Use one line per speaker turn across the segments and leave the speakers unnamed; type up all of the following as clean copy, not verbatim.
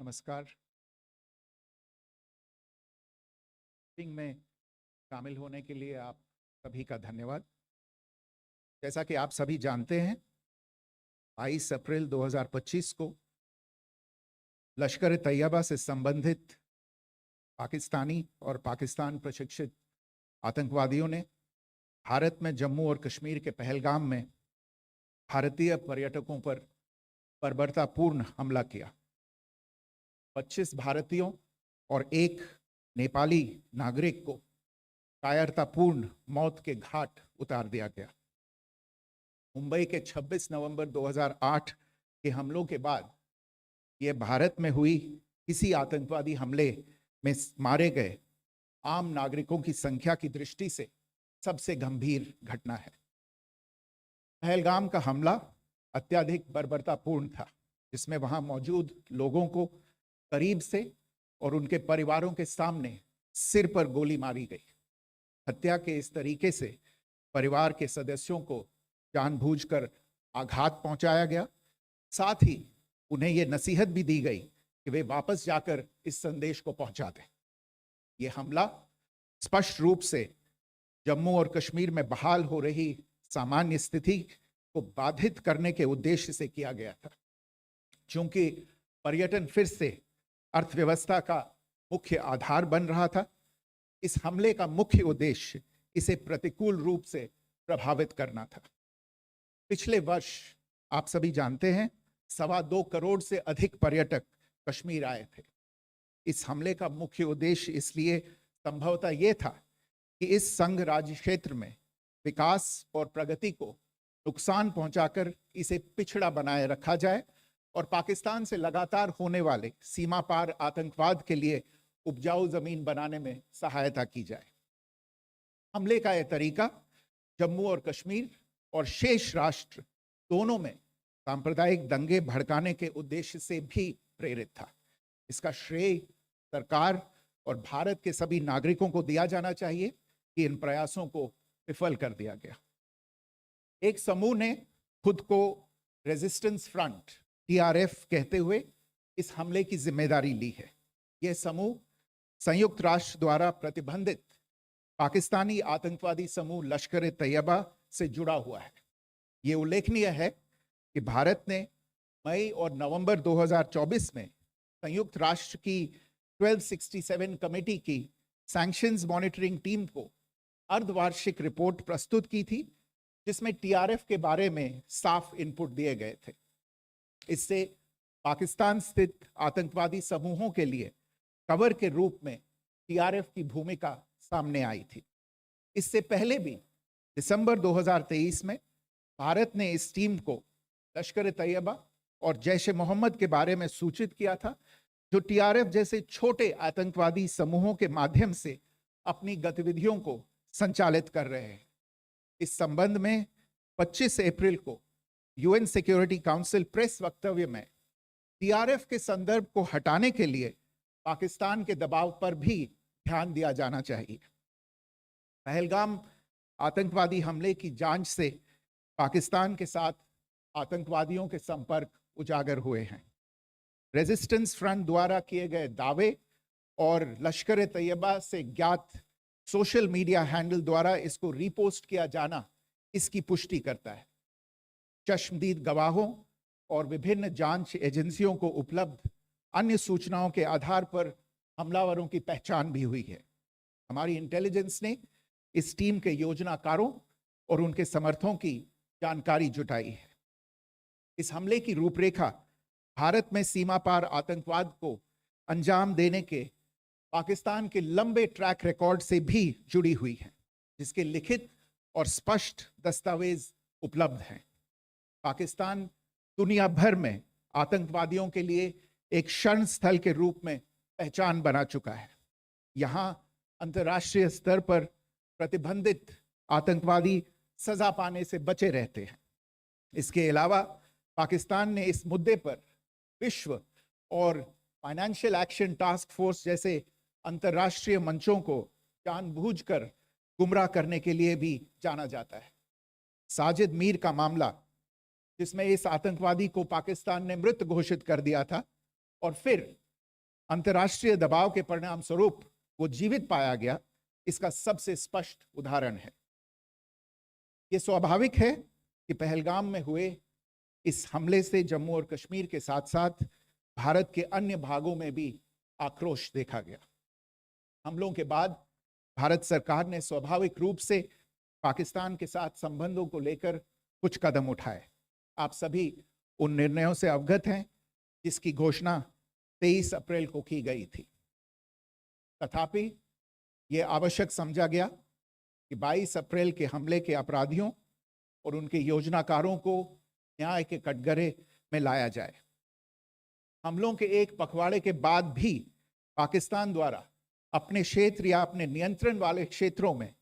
नमस्कार। मीटिंग में शामिल होने के लिए आप सभी का धन्यवाद। जैसा कि आप सभी जानते हैं, 22 अप्रैल 2025 को लश्कर तैयबा से संबंधित पाकिस्तानी और पाकिस्तान प्रशिक्षित आतंकवादियों ने भारत में जम्मू और कश्मीर के पहलगाम में भारतीय पर्यटकों पर बर्बरतापूर्ण हमला किया। 25 भारतीयों और एक नेपाली नागरिक को कायरतापूर्ण मौत के घाट उतार दिया गया। मुंबई के 26 नवंबर 2008 के हमलों के बाद यह भारत में हुई किसी आतंकवादी हमले में मारे गए आम नागरिकों की संख्या की दृष्टि से सबसे गंभीर घटना है। पहलगाम का हमला अत्यधिक बर्बरतापूर्ण था, जिसमें वहां मौजूद लोगों को करीब से और उनके परिवारों के सामने सिर पर गोली मारी गई। हत्या के इस तरीके से परिवार के सदस्यों को जानबूझकर आघात पहुंचाया गया। साथ ही उन्हें यह नसीहत भी दी गई कि वे वापस जाकर इस संदेश को पहुंचा दें। यह हमला स्पष्ट रूप से जम्मू और कश्मीर में बहाल हो रही सामान्य स्थिति को बाधित करने के उद्देश्य से किया गया था। चूंकि पर्यटन फिर से अर्थव्यवस्था का मुख्य आधार बन रहा था, इस हमले का मुख्य उद्देश्य इसे प्रतिकूल रूप से प्रभावित करना था। पिछले वर्ष आप सभी जानते हैं 2.25 करोड़ से अधिक पर्यटक कश्मीर आए थे। इस हमले का मुख्य उद्देश्य इसलिए संभवतः यह था कि इस संघ राज्य क्षेत्र में विकास और प्रगति को नुकसान पहुंचाकर इसे पिछड़ा बनाए रखा जाए और पाकिस्तान से लगातार होने वाले सीमा पार आतंकवाद के लिए उपजाऊ जमीन बनाने में सहायता की जाए। हमले का यह तरीका जम्मू और कश्मीर और शेष राष्ट्र दोनों में सांप्रदायिक दंगे भड़काने के उद्देश्य से भी प्रेरित था। इसका श्रेय सरकार और भारत के सभी नागरिकों को दिया जाना चाहिए कि इन प्रयासों को विफल कर दिया गया। एक समूह ने खुद को रेजिस्टेंस फ्रंट TRF कहते हुए इस हमले की जिम्मेदारी ली है। यह समूह संयुक्त राष्ट्र द्वारा प्रतिबंधित पाकिस्तानी आतंकवादी समूह लश्कर तैयबा से जुड़ा हुआ है। यह उल्लेखनीय है कि भारत ने मई और नवंबर 2024 में संयुक्त राष्ट्र की 1267 कमेटी की सैंक्शंस मॉनिटरिंग टीम को अर्धवार्षिक रिपोर्ट प्रस्तुत की थी, जिसमें TRF के बारे में साफ इनपुट दिए गए थे। इससे पाकिस्तान स्थित आतंकवादी समूहों के लिए कवर के रूप में TRF की भूमिका सामने आई थी। इससे पहले भी दिसंबर 2023 में भारत ने इस टीम को लश्कर तैयबा और जैश ए मोहम्मद के बारे में सूचित किया था, जो टीआरएफ जैसे छोटे आतंकवादी समूहों के माध्यम से अपनी गतिविधियों को संचालित कर रहे हैं। इस संबंध में 25 अप्रैल को यूएन सिक्योरिटी काउंसिल प्रेस वक्तव्य में टीआरएफ के संदर्भ को हटाने के लिए पाकिस्तान के दबाव पर भी ध्यान दिया जाना चाहिए। पहलगाम आतंकवादी हमले की जांच से पाकिस्तान के साथ आतंकवादियों के संपर्क उजागर हुए हैं। रेजिस्टेंस फ्रंट द्वारा किए गए दावे और लश्कर तैयबा से ज्ञात सोशल मीडिया हैंडल द्वारा इसको रीपोस्ट किया जाना इसकी पुष्टि करता है। चश्मदीद गवाहों और विभिन्न जांच एजेंसियों को उपलब्ध अन्य सूचनाओं के आधार पर हमलावरों की पहचान भी हुई है। हमारी इंटेलिजेंस ने इस टीम के योजनाकारों और उनके समर्थकों की जानकारी जुटाई है। इस हमले की रूपरेखा भारत में सीमा पार आतंकवाद को अंजाम देने के पाकिस्तान के लंबे ट्रैक रिकॉर्ड से भी जुड़ी हुई है, जिसके लिखित और स्पष्ट दस्तावेज उपलब्ध हैं। पाकिस्तान दुनिया भर में आतंकवादियों के लिए एक शरण स्थल के रूप में पहचान बना चुका है। यहाँ अंतर्राष्ट्रीय स्तर पर प्रतिबंधित आतंकवादी सजा पाने से बचे रहते हैं। इसके अलावा पाकिस्तान ने इस मुद्दे पर विश्व और फाइनेंशियल एक्शन टास्क फोर्स जैसे अंतर्राष्ट्रीय मंचों को जानबूझकर गुमराह करने के लिए भी जाना जाता है। साजिद मीर का मामला, जिसमें इस आतंकवादी को पाकिस्तान ने मृत घोषित कर दिया था और फिर अंतर्राष्ट्रीय दबाव के परिणाम स्वरूप वो जीवित पाया गया, इसका सबसे स्पष्ट उदाहरण है। ये स्वाभाविक है कि पहलगाम में हुए इस हमले से जम्मू और कश्मीर के साथ साथ भारत के अन्य भागों में भी आक्रोश देखा गया। हमलों के बाद भारत सरकार ने स्वाभाविक रूप से पाकिस्तान के साथ संबंधों को लेकर कुछ कदम उठाए। आप सभी उन निर्णयों से अवगत हैं जिसकी घोषणा 23 अप्रैल को की गई थी। तथापि यह आवश्यक समझा गया कि 22 अप्रैल के हमले के अपराधियों और उनके योजनाकारों को न्याय के कटघरे में लाया जाए। हमलों के एक पखवाड़े के बाद भी पाकिस्तान द्वारा अपने क्षेत्र या अपने नियंत्रण वाले क्षेत्रों में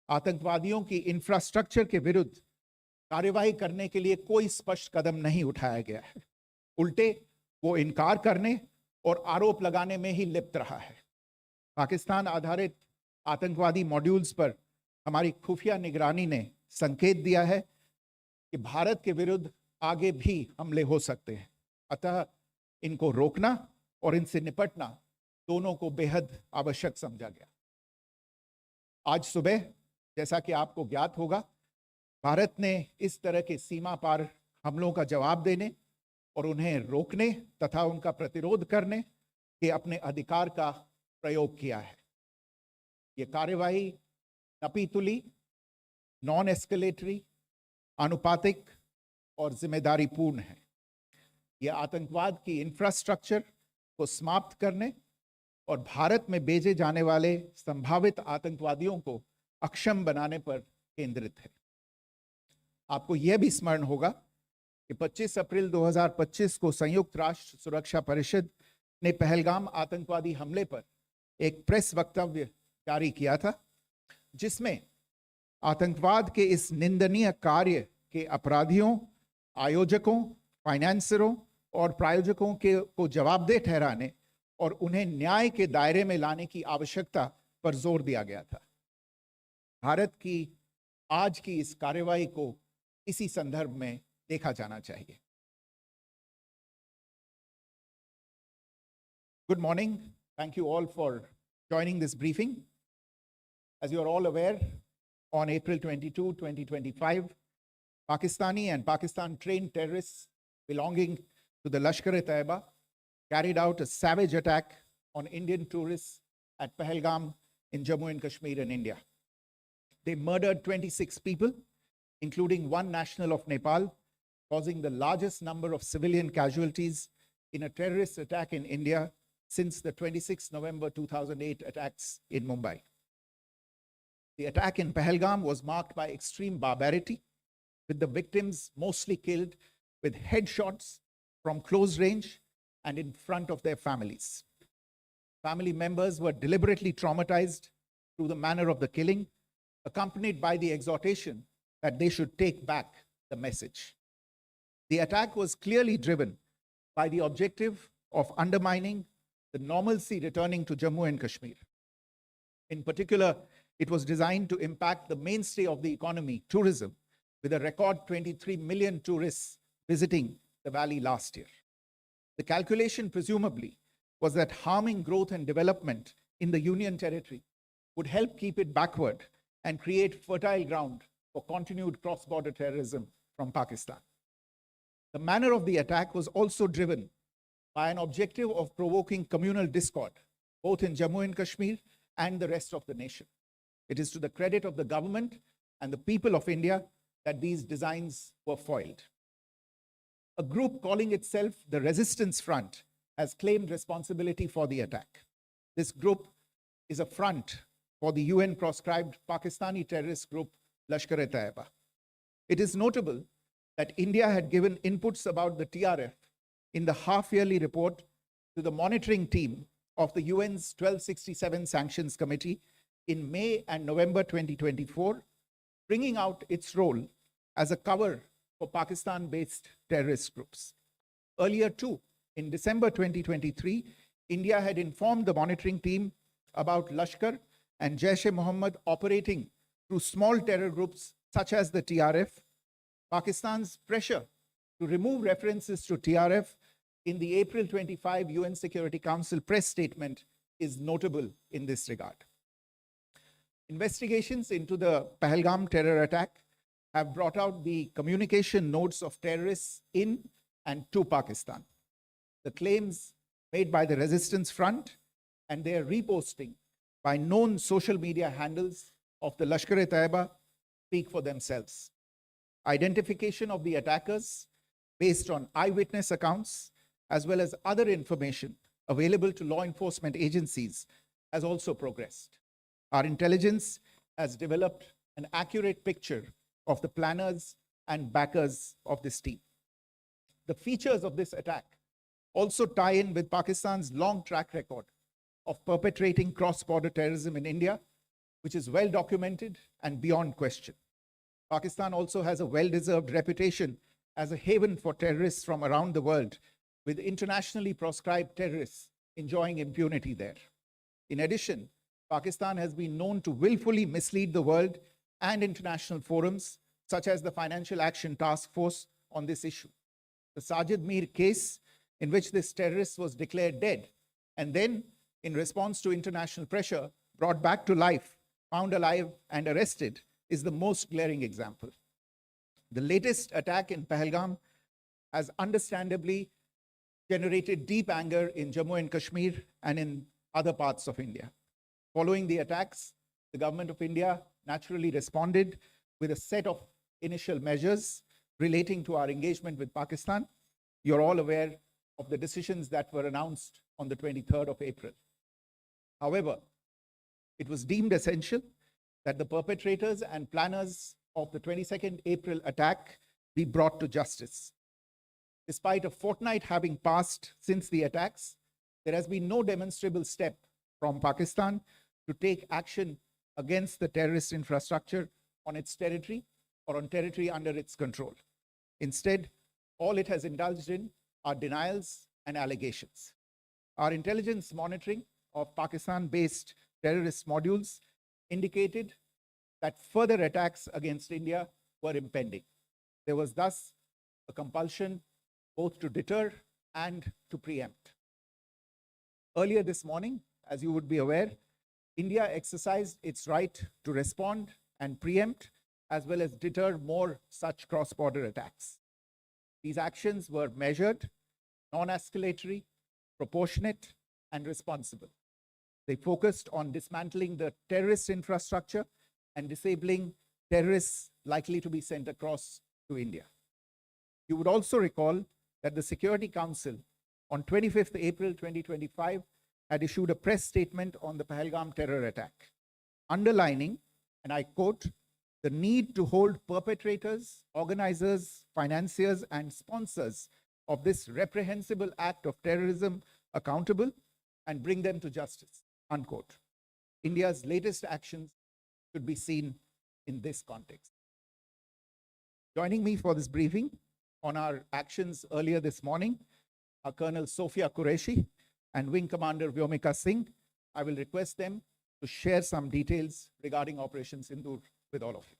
आतंकवादियों की इंफ्रास्ट्रक्चर के विरुद्ध कार्यवाही करने के लिए कोई स्पष्ट कदम नहीं उठाया गया है। उल्टे वो इनकार करने और आरोप लगाने में ही लिप्त रहा है। पाकिस्तान आधारित आतंकवादी मॉड्यूल्स पर हमारी खुफिया निगरानी ने संकेत दिया है कि भारत के विरुद्ध आगे भी हमले हो सकते हैं। अतः इनको रोकना और इनसे निपटना दोनों को बेहद आवश्यक समझा गया। आज सुबह, जैसा कि आपको ज्ञात होगा, भारत ने इस तरह के सीमा पार हमलों का जवाब देने और उन्हें रोकने तथा उनका प्रतिरोध करने के अपने अधिकार का प्रयोग किया है। ये कार्यवाही नपीतुली, नॉन एस्केलेटरी, आनुपातिक और जिम्मेदारीपूर्ण है। यह आतंकवाद की इंफ्रास्ट्रक्चर को समाप्त करने और भारत में भेजे जाने वाले संभावित आतंकवादियों को अक्षम बनाने पर केंद्रित है। आपको यह भी स्मरण होगा कि 25 अप्रैल 2025 को संयुक्त राष्ट्र सुरक्षा परिषद ने पहलगाम आतंकवादी हमले पर एक प्रेस वक्तव्य जारी किया था, जिसमें आतंकवाद के इस निंदनीय कार्य के अपराधियों, आयोजकों, फाइनेंसरों और प्रायोजकों को जवाबदेह ठहराने और उन्हें न्याय के दायरे में लाने की आवश्यकता पर जोर दिया गया था। भारत की आज की इस कार्यवाही को इसी संदर्भ में देखा जाना चाहिए। Good morning. Thank you all for joining this briefing. As you are all aware, on April 22, 2025, Pakistani and Pakistan-trained terrorists belonging to the Lashkar-e-Taiba carried out a savage attack on Indian tourists at Pahalgam in Jammu and Kashmir in India. They murdered 26 people, including one national of Nepal, causing the largest number of civilian casualties in a terrorist attack in India since the 26 November 2008 attacks in Mumbai. The attack in Pahalgam was marked by extreme barbarity, with the victims mostly killed with headshots from close range and in front of their families. Family members were deliberately traumatized through the manner of the killing, accompanied by the exhortation that they should take back the message. The attack was clearly driven by the objective of undermining the normalcy returning to Jammu and Kashmir. In particular, it was designed to impact the mainstay of the economy, tourism, with a record 23 million tourists visiting the valley last year. The calculation, presumably, was that harming growth and development in the Union territory would help keep it backward and create fertile ground for continued cross-border terrorism from Pakistan. The manner of the attack was also driven by an objective of provoking communal discord, both in Jammu and Kashmir and the rest of the nation. It is to the credit of the government and the people of India that these designs were foiled. A group calling itself the Resistance Front has claimed responsibility for the attack. This group is a front for the UN-proscribed Pakistani terrorist group Lashkar-e-Taiba. It is notable that India had given inputs about the TRF in the half-yearly report to the monitoring team of the UN's 1267 Sanctions Committee in May and November 2024, bringing out its role as a cover for Pakistan-based terrorist groups. Earlier too, in December 2023, India had informed the monitoring team about Lashkar and Jaish-e-Mohammed operating through small terror groups such as the TRF. Pakistan's pressure to remove references to TRF in the April 25 UN Security Council press statement is notable in this regard. Investigations into the Pahalgam terror attack have brought out the communication notes of terrorists in and to Pakistan. The claims made by the Resistance Front and their reposting by known social media handles of the Lashkar-e-Taiba speak for themselves. Identification of the attackers based on eyewitness accounts as well as other information available to law enforcement agencies has also progressed. Our intelligence has developed an accurate picture of the planners and backers of this team. The features of this attack also tie in with Pakistan's long track record of perpetrating cross-border terrorism in India, which is well documented and beyond question. Pakistan also has a well-deserved reputation as a haven for terrorists from around the world, with internationally proscribed terrorists enjoying impunity there. In addition, Pakistan has been known to willfully mislead the world and international forums, such as the Financial Action Task Force, on this issue. The Sajid Mir case, in which this terrorist was declared dead and then, in response to international pressure, brought back to life, found alive and arrested, is the most glaring example. The latest attack in Pahalgam has understandably generated deep anger in Jammu and Kashmir and in other parts of India. Following the attacks, the government of India naturally responded with a set of initial measures relating to our engagement with Pakistan. You're all aware of the decisions that were announced on the 23rd of April. However, it was deemed essential that the perpetrators and planners of the 22nd April attack be brought to justice. Despite a fortnight having passed since the attacks, there has been no demonstrable step from Pakistan to take action against the terrorist infrastructure on its territory or on territory under its control. Instead, all it has indulged in are denials and allegations. Our intelligence monitoring of Pakistan-based terrorist modules indicated that further attacks against India were impending. There was thus a compulsion both to deter and to preempt. Earlier this morning, as you would be aware, India exercised its right to respond and preempt, as well as deter more such cross-border attacks. These actions were measured, non-escalatory, proportionate, and responsible. They focused on dismantling the terrorist infrastructure and disabling terrorists likely to be sent across to India. You would also recall that the Security Council on 25th April 2025 had issued a press statement on the Pahalgam terror attack, underlining and I quote, the need to hold perpetrators, organizers, financiers, and sponsors of this reprehensible act of terrorism accountable and bring them to justice, unquote. India's latest actions should be seen in this context. Joining me for this briefing on our actions earlier this morning are Colonel Sophia Qureshi and Wing Commander Vyomika Singh. I will request them to share some details regarding Operation Sindoor with all of you.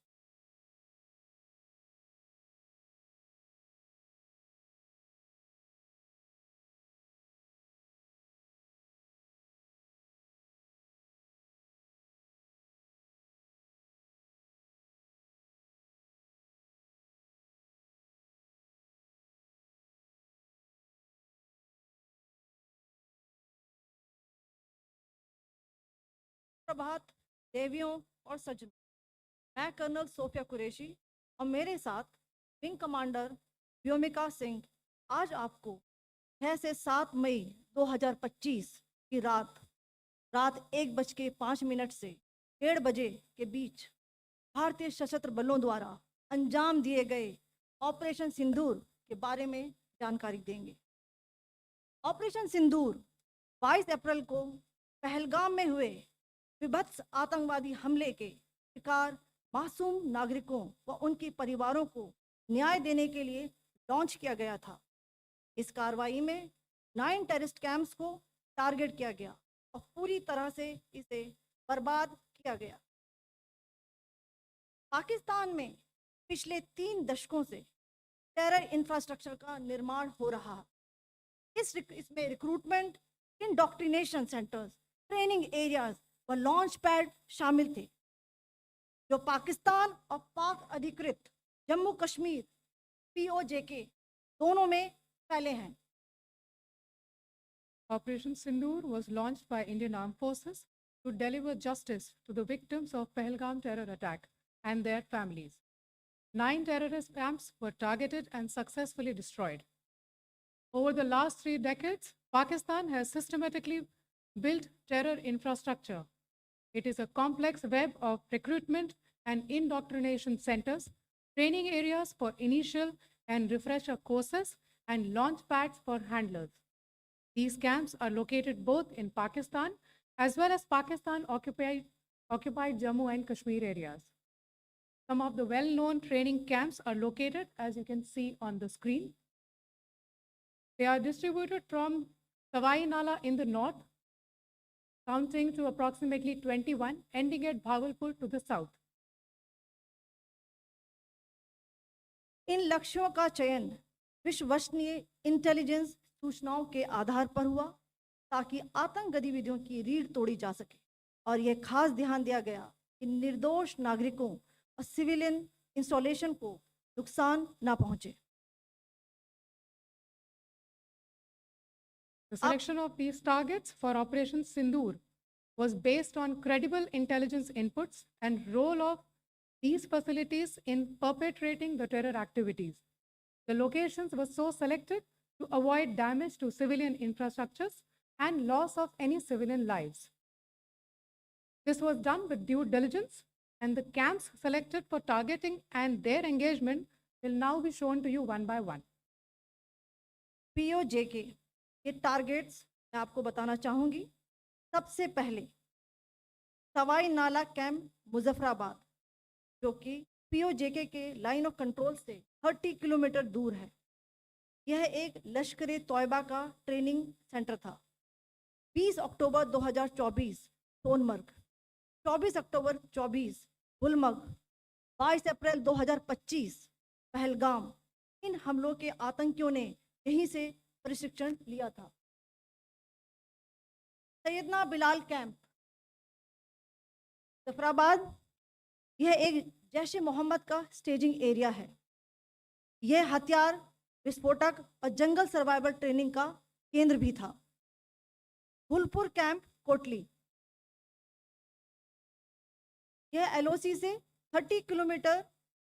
प्रभात देवियों और सज्जनों, मैं colonel Sophia Qureshi और मेरे साथ wing commander Vyomika Singh आज आपको 6 से 7 मई 2025 की रात 1:05 से 1:30 बजे के बीच भारतीय सशस्त्र बलों द्वारा अंजाम दिए गए ऑपरेशन सिंदूर के बारे में जानकारी देंगे। ऑपरेशन सिंदूर 22 अप्रैल को पहलगाम में हुए विभत्स आतंकवादी हमले के शिकार मासूम नागरिकों व उनके परिवारों को न्याय देने के लिए लॉन्च किया गया था। इस कार्रवाई में 9 टेररिस्ट कैंप्स को टारगेट किया गया और पूरी तरह से इसे बर्बाद किया गया। पाकिस्तान में पिछले 3 दशकों से टेरर इंफ्रास्ट्रक्चर का निर्माण हो रहा है। इसमें recruitment, indoctrination centres, training areas व लॉन्च पैड शामिल थे, जो पाकिस्तान और पाक अधिकृत जम्मू कश्मीर POJK दोनों में फैले हैं।
Operation Sindoor was launched by Indian Armed Forces to deliver justice to the victims of Pahalgam terror attack and their families. 9 terrorist camps were targeted and successfully destroyed. Over the last 3 decades, Pakistan has systematically built terror infrastructure. It is a complex web of recruitment and indoctrination centers, training areas for initial and refresher courses, and launch pads for handlers. These camps are located both in Pakistan as well as Pakistan-occupied Jammu and Kashmir areas. Some of the well-known training camps are located, as you can see on the screen. They are distributed from Sawai Nala in the north, counting to approximately 21, ending at Bhagalpur to the south.
इन लक्ष्यों का चयन विश्वसनीय intelligence सूचनाओं के आधार पर हुआ ताकि आतंक गतिविधियों की रीढ़ तोड़ी जा सके, और यह खास ध्यान दिया गया कि निर्दोष नागरिकों और सिविलियन इंस्टॉलेशन को नुकसान न पहुंचे।
The selection of these targets for Operation Sindoor was based on credible intelligence inputs and role of these facilities in perpetrating the terror activities. The locations were so selected to avoid damage to civilian infrastructures and loss of any civilian lives. This was done with due diligence, and the camps selected for targeting and their engagement will now be shown to you one by one.
POJK के targets मैं आपको बताना चाहूँगी। सबसे पहले सवाई नाला camp Muzaffarabad, जो कि POJK के लाइन ऑफ कंट्रोल से 30 किलोमीटर दूर है। यह एक लश्कर तोयबा का ट्रेनिंग सेंटर था। 20 अक्टूबर 2024 सोनमर्ग, 24 अक्टूबर 24 गुलमर्ग, 22 अप्रैल 2025 पहलगाम, इन हमलों के आतंकियों ने यहीं से प्रशिक्षण लिया था। सैयदना बिलाल कैंप जफराबाद, यह एक जैश-ए मोहम्मद का स्टेजिंग एरिया है। यह हथियार, विस्फोटक और जंगल सर्वाइवल ट्रेनिंग का केंद्र भी था। गुलपुर कैंप कोटली, यह LOC से 30 किलोमीटर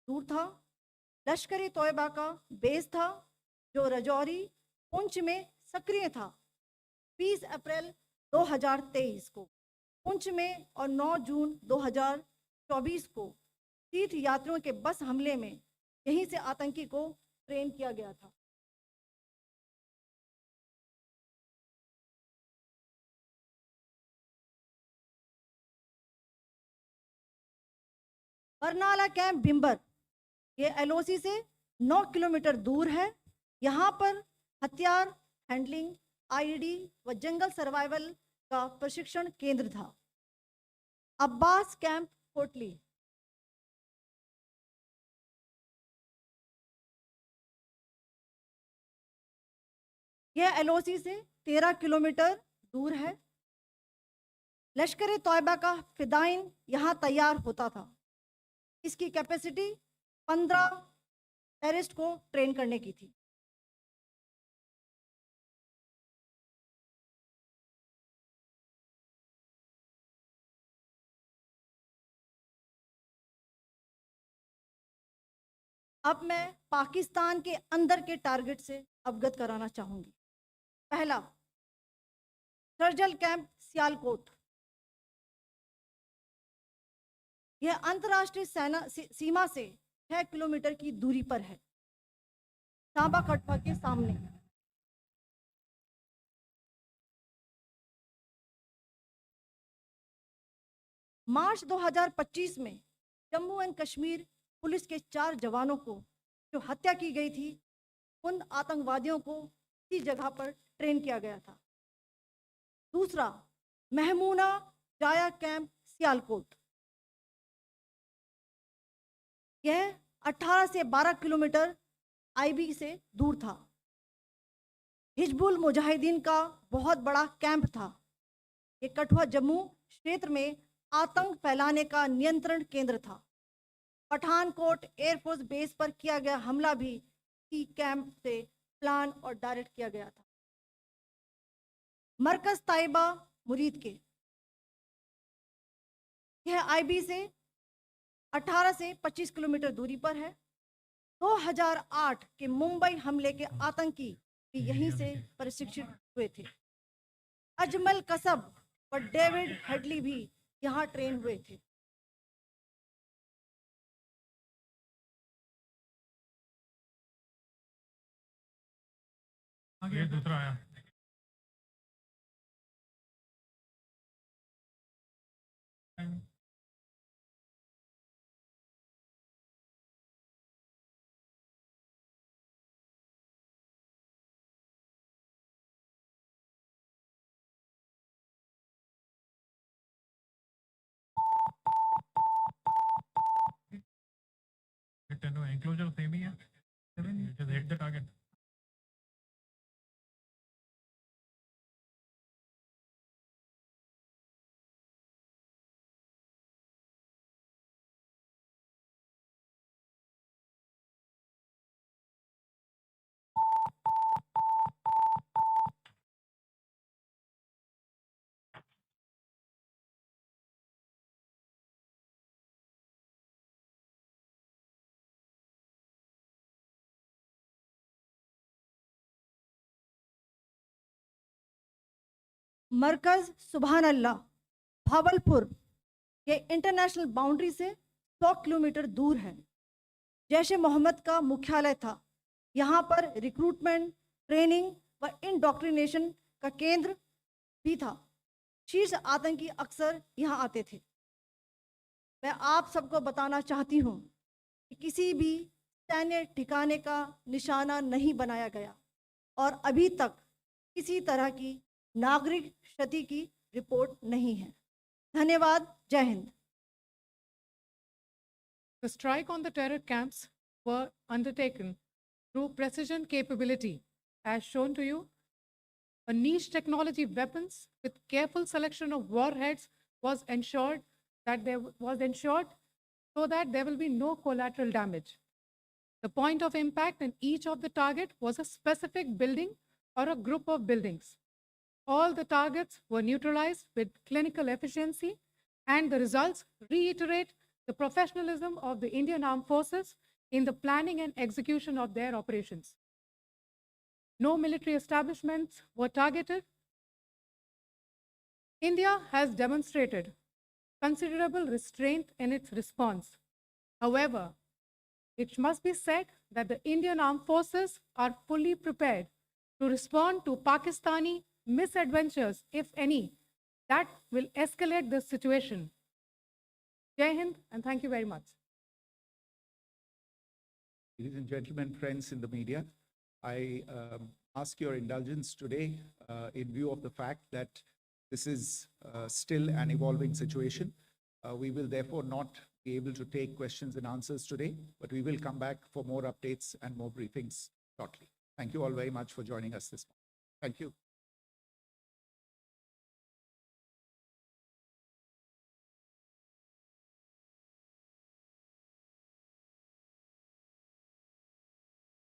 दूर था। लश्कर तोयबा का बेस था, जो रजौरी पुंछ में सक्रिय था। 20 अप्रैल 2023 को पुंछ में और 9 जून 24 को तीर्थ यात्रियों के बस हमले में यहीं से आतंकी को ट्रेन किया गया था। बरनाला कैंप भिंबर, ये एलओसी से 9 किलोमीटर दूर है। यहाँ पर हथियार हैंडलिंग, आईईडी व जंगल सर्वाइवल का प्रशिक्षण केंद्र था। अब्बास कैंप कोटली, यह एलओसी से 13 किलोमीटर दूर है। लश्कर तौयबा का फिदाइन यहाँ तैयार होता था। इसकी कैपेसिटी 15 टेररिस्ट को ट्रेन करने की थी। अब मैं पाकिस्तान के अंदर के टारगेट से अवगत कराना चाहूंगी। पहला, सर्जल कैंप सियालकोट, यह अंतर्राष्ट्रीय सीमा से 6 किलोमीटर की दूरी पर है, सांबा कटवा के सामने। मार्च 2025 में जम्मू एंड कश्मीर पुलिस के 4 जवानों को जो हत्या की गई थी, उन आतंकवादियों को इसी जगह पर ट्रेन किया गया था। दूसरा, महमूना जाया कैंप सियालकोट, यह 18 से 12 किलोमीटर आईबी से दूर था। हिजबुल मुजाहिदीन का बहुत बड़ा कैंप था। ये कठुआ जम्मू क्षेत्र में आतंक फैलाने का नियंत्रण केंद्र था। पठानकोट एयरफोर्स बेस पर किया गया हमला भी इसी कैंप से प्लान और डायरेक्ट किया गया था। मरकज ताइबा मुरीद के, यह आईबी से 18 से 25 किलोमीटर दूरी पर है। 2008 के मुंबई हमले के आतंकी भी यहीं से प्रशिक्षित हुए थे। अजमल कसब और डेविड हेडली भी यहाँ ट्रेन हुए थे।
आगे दूसरा आया। Enclosure same ही है। Just hit the target.
मरकज सुभान अल्लाह भावलपुर, ये इंटरनेशनल बाउंड्री से 100 किलोमीटर दूर है। जैश ए मोहम्मद का मुख्यालय था। यहाँ पर रिक्रूटमेंट, ट्रेनिंग व इंडोक्ट्रिनेशन का केंद्र भी था। शीर्ष आतंकी अक्सर यहाँ आते थे। मैं आप सबको बताना चाहती हूँ कि किसी भी सैन्य ठिकाने का निशाना नहीं बनाया गया और अभी तक किसी तरह की नागरिक क्षति की रिपोर्ट नहीं है। धन्यवाद। जय Hind.
The strike on the terror camps were undertaken through precision capability, as shown to you. A niche technology weapons with careful selection of warheads was ensured so that there will be no collateral damage. The point of impact in each of the target was a specific building or a group of buildings. All the targets were neutralized with clinical efficiency, and the results reiterate the professionalism of the Indian Armed Forces in the planning and execution of their operations. No military establishments were targeted. India has demonstrated considerable restraint in its response. However, it must be said that the Indian Armed Forces are fully prepared to respond to Pakistani misadventures, if any, that will escalate the situation. Jai Hind, and thank you very much.
Ladies and gentlemen, friends in the media, I ask your indulgence today in view of the fact that this is still an evolving situation. We will therefore not be able to take questions and answers today, but we will come back for more updates and more briefings shortly. Thank you all very much for joining us this morning. Thank you.